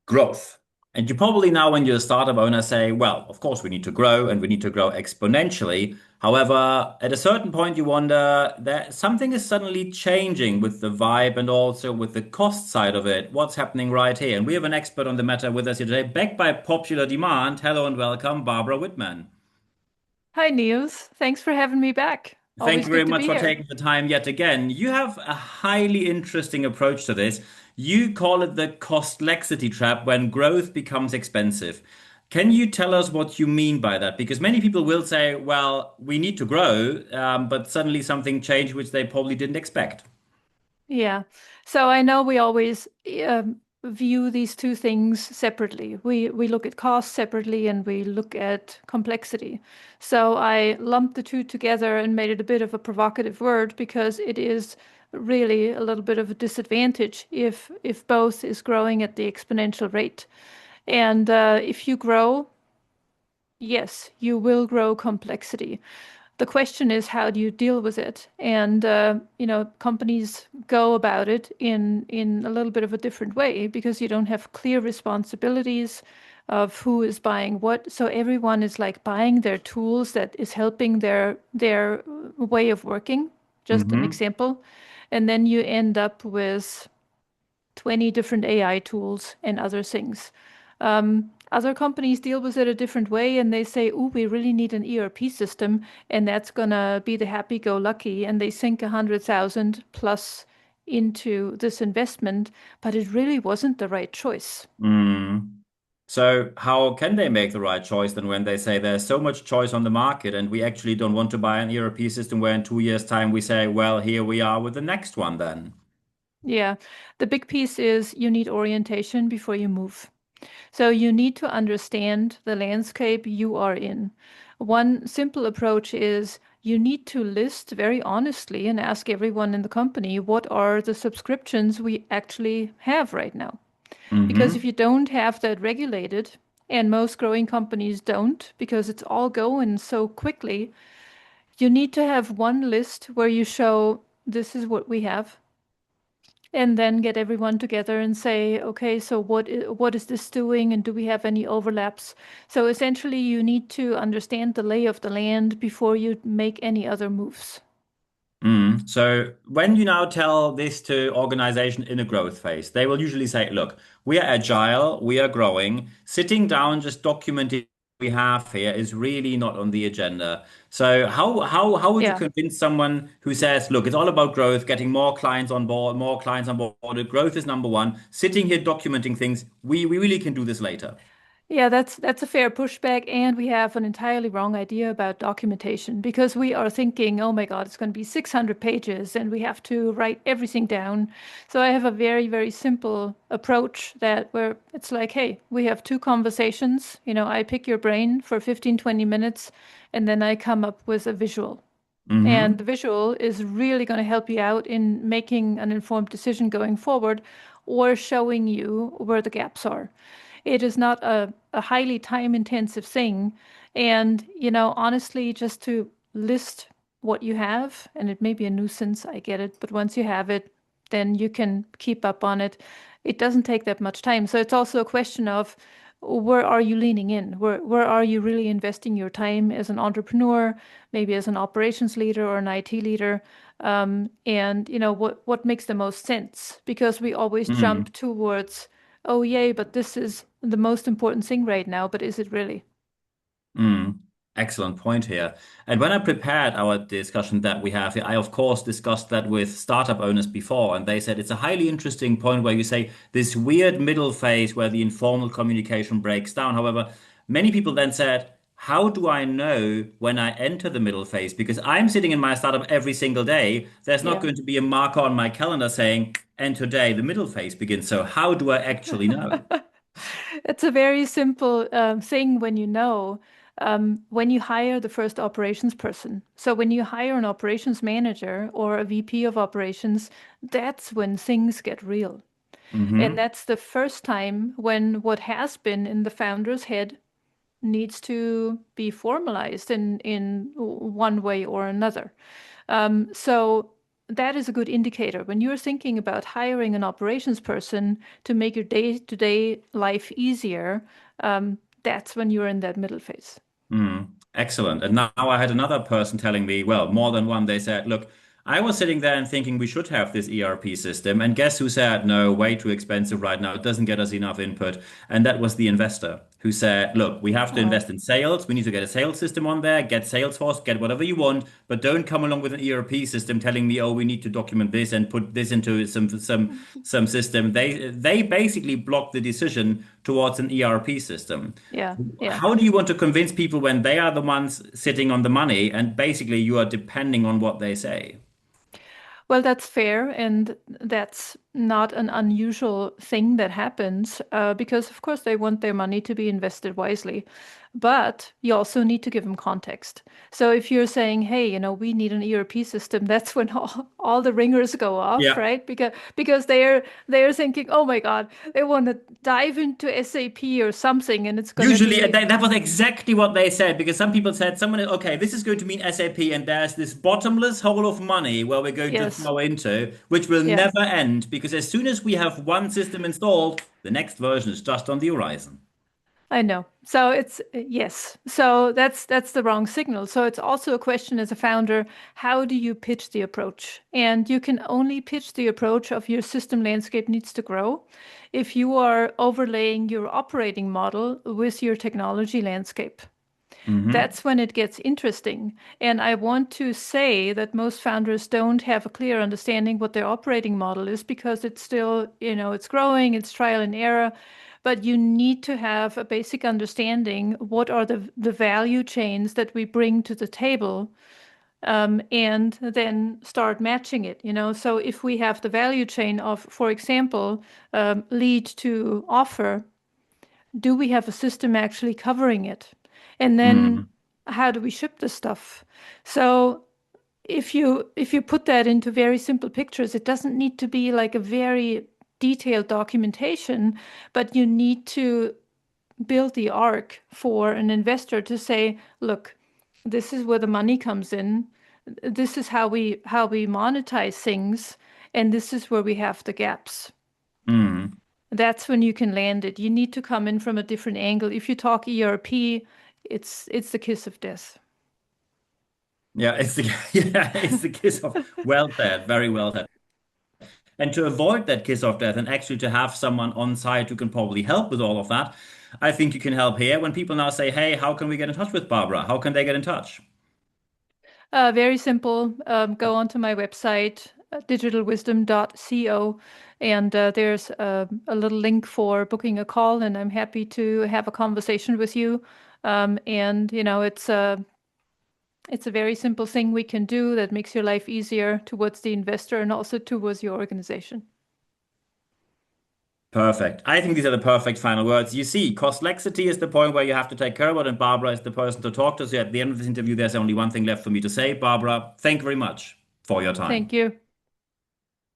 growth. And you probably now, when you're a startup owner, say, well, of course, we need to grow and we need to grow exponentially. However, at a certain point, you wonder that something is suddenly changing with the vibe and also with the cost side of it. What's happening right here? And we have an expert on the matter with us here today, backed by popular demand. Hello and welcome, Barbara Wittmann. Hi, Niels. Thanks for having me back. Thank Always you very good to much be for here. taking the time yet again. You have a highly interesting approach to this. You call it the Costlexity Trap when growth becomes expensive. Can you tell us what you mean by that? Because many people will say, well, we need to grow, but suddenly something changed which they probably didn't expect. Yeah. So I know we always view these two things separately. We look at cost separately and we look at complexity. So I lumped the two together and made it a bit of a provocative word because it is really a little bit of a disadvantage if both is growing at the exponential rate. And if you grow, yes, you will grow complexity. The question is, how do you deal with it? And companies go about it in a little bit of a different way because you don't have clear responsibilities of who is buying what. So everyone is like buying their tools that is helping their way of working. Just an Hmm. example. And then you end up with 20 different AI tools and other things. Other companies deal with it a different way and they say, oh, we really need an ERP system and that's gonna be the happy-go-lucky. And they sink 100,000 plus into this investment, but it really wasn't the right choice. Mm. So how can they make the right choice then when they say there's so much choice on the market and we actually don't want to buy an ERP system where in 2 years' time we say, well, here we are with the next one then? Yeah, the big piece is you need orientation before you move. So you need to understand the landscape you are in. One simple approach is you need to list very honestly and ask everyone in the company what are the subscriptions we actually have right now. Because Hmm. if you don't have that regulated, and most growing companies don't, because it's all going so quickly, you need to have one list where you show this is what we have and then get everyone together and say, okay, so what is this doing and do we have any overlaps? So essentially, you need to understand the lay of the land before you make any other moves. Mm. So when you now tell this to organization in a growth phase, they will usually say, look, we are agile, we are growing. Sitting down, just documenting what we have here is really not on the agenda. So how would you Yeah. convince someone who says, look, it's all about growth, getting more clients on board, more clients on board. Growth is number one. Sitting here documenting things, we really can do this later. Yeah, that's a fair pushback, and we have an entirely wrong idea about documentation because we are thinking, oh my God, it's going to be 600 pages and we have to write everything down. So I have a very, very simple approach that where it's like, hey, we have two conversations. I pick your brain for 15, 20 minutes, and then I come up with a visual. And Hmm. the visual is really going to help you out in making an informed decision going forward or showing you where the gaps are. It is not a highly time intensive thing. And, honestly, just to list what you have, and it may be a nuisance, I get it, but once you have it, then you can keep up on it. It doesn't take that much time. So it's also a question of where are you leaning in? Where are you really investing your time as an entrepreneur, maybe as an operations leader or an IT leader? And what makes the most sense? Because we always jump towards, oh yay, but this is the most important thing right now, but is it really? Mm, excellent point here. And when I prepared our discussion that we have here, I of course discussed that with startup owners before, and they said it's a highly interesting point where you say this weird middle phase where the informal communication breaks down. However, many people then said, how do I know when I enter the middle phase? Because I'm sitting in my startup every single day. There's not Yeah. going to be a marker on my calendar saying, and today the middle phase begins. So how do I actually know? It's a very simple thing when you know, when you hire the first operations person. So when you hire an operations manager or a VP of operations, that's when things get real. And Hmm. that's the first time when what has been in the founder's head needs to be formalized in one way or another. So that is a good indicator. When you're thinking about hiring an operations person to make your day-to-day life easier, that's when you're in that middle phase. Excellent. And now I had another person telling me, well, more than one, they said, look, I was sitting there and thinking we should have this ERP system. And guess who said, no, way too expensive right now. It doesn't get us enough input. And that was the investor who said, look, we have to Oh, invest in sales. We need to get a sales system on there, get Salesforce, get whatever you want, but don't come along with an ERP system telling me, oh, we need to document this and put this into some system. They basically blocked the decision towards an ERP system. yeah, yeah. How do you want to convince people when they are the ones sitting on the money and basically you are depending on what they say? Well, that's fair, and that's not an unusual thing that happens because, of course, they want their money to be invested wisely. But you also need to give them context. So if you're saying, hey, we need an ERP system, that's when all the ringers go off, Yeah. right? Because they're thinking, oh my God, they want to dive into SAP or something, and it's going to Usually, be, that was exactly what they said because some people said, someone, okay, this is going to mean SAP, and there's this bottomless hole of money where we're going to yes, throw into, which will yeah. never end because as soon as we have one system installed, the next version is just on the horizon. I know. So it's yes. So that's the wrong signal. So it's also a question as a founder, how do you pitch the approach? And you can only pitch the approach of your system landscape needs to grow if you are overlaying your operating model with your technology landscape. Hmm. That's when it gets interesting. And I want to say that most founders don't have a clear understanding what their operating model is because it's still, it's growing, it's trial and error. But you need to have a basic understanding what are the value chains that we bring to the table, and then start matching it. So if we have the value chain of, for example, lead to offer, do we have a system actually covering it? And then Hmm. how do we ship the stuff? So if you put that into very simple pictures, it doesn't need to be like a very detailed documentation, but you need to build the arc for an investor to say, look, this is where the money comes in. This is how we monetize things, and this is where we have the gaps. Hmm. That's when you can land it. You need to come in from a different angle. If you talk ERP, it's the kiss of death. Yeah, it's the yeah, it's the kiss of well said, very well said. And to avoid that kiss of death and actually to have someone on site who can probably help with all of that, I think you can help here. When people now say, hey, how can we get in touch with Barbara? How can they get in touch? Very simple. Go onto my website, digitalwisdom.co, and there's a little link for booking a call, and I'm happy to have a conversation with you. And it's a very simple thing we can do that makes your life easier towards the investor and also towards your organization. Perfect. I think these are the perfect final words. You see, Costlexity is the point where you have to take care of it, and Barbara is the person to talk to. So at the end of this interview, there's only one thing left for me to say. Barbara, thank you very much for your time. Thank you.